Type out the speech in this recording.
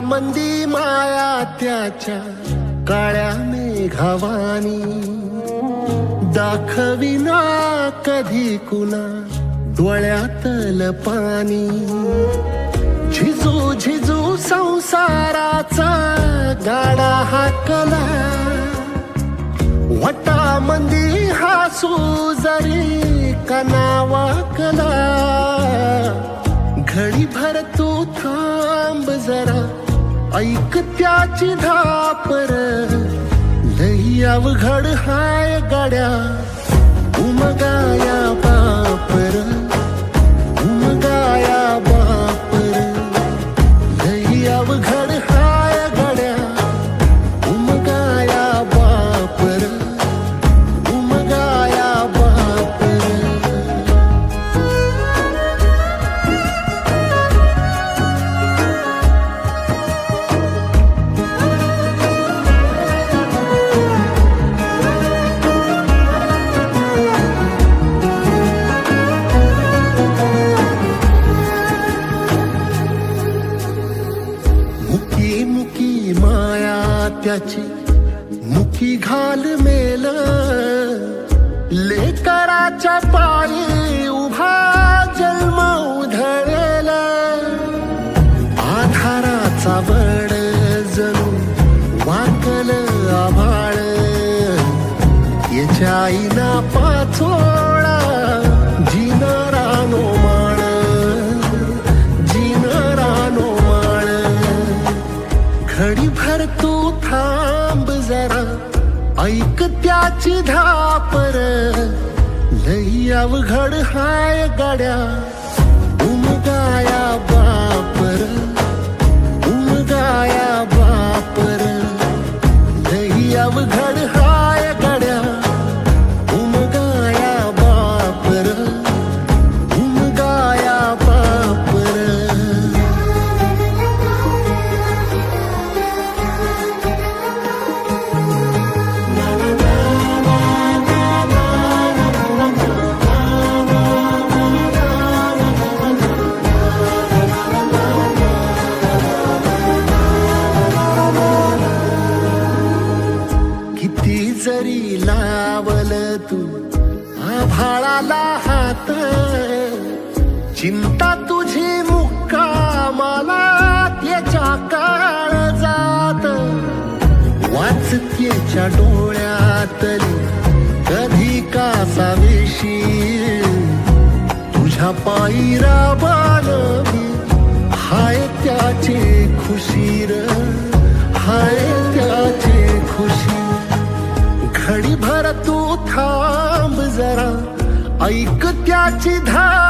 मंदी माया त्याच्या काळ्या मेघावानी, दाखविना कधी कुणा डोळ्यातल पाणी. झिजू झिजू संसाराचा गाडा हाकला, वटामंदी हासू जरी कना वाकला. घडी भर तू थांब जरा, ऐक त्याची धापर, लई अवघड हाय गड्या उमगाया बापर, उमगाया बापर. लई अवघड हाय गड्या उमगाया बापर, उमगाया बापर. मुकी मुकी माया त्याची मुकी घाल मेल, लेकराच्या पायी उभा जन्म उधळेल. आधाराचा बळ जणू वाकल आभाळ, याच्या आईना पाचोळा जिनारानो माळ, जिनारानो माळ. घडी भर तू थांब जरा, ऐक त्याची धापर, लई अवघड हाय गड्या उमगाया बापर, उमगाया बापर. लई अवघड हाय गड्या उमगाया बापर, उमगाया बापर. किती जरी लावल तू आभाळाला हात, चिंता तुझी मुक्कामाला त्याच्या काळजात. वाचतेच्या डोळ्यातली कधी कासाविशी, तुझ्या पायी राबान हाय त्याचे खुशीर, हाय त्याचे खुशी. घडी भर तू थांब जरा, ऐक त्याची धार,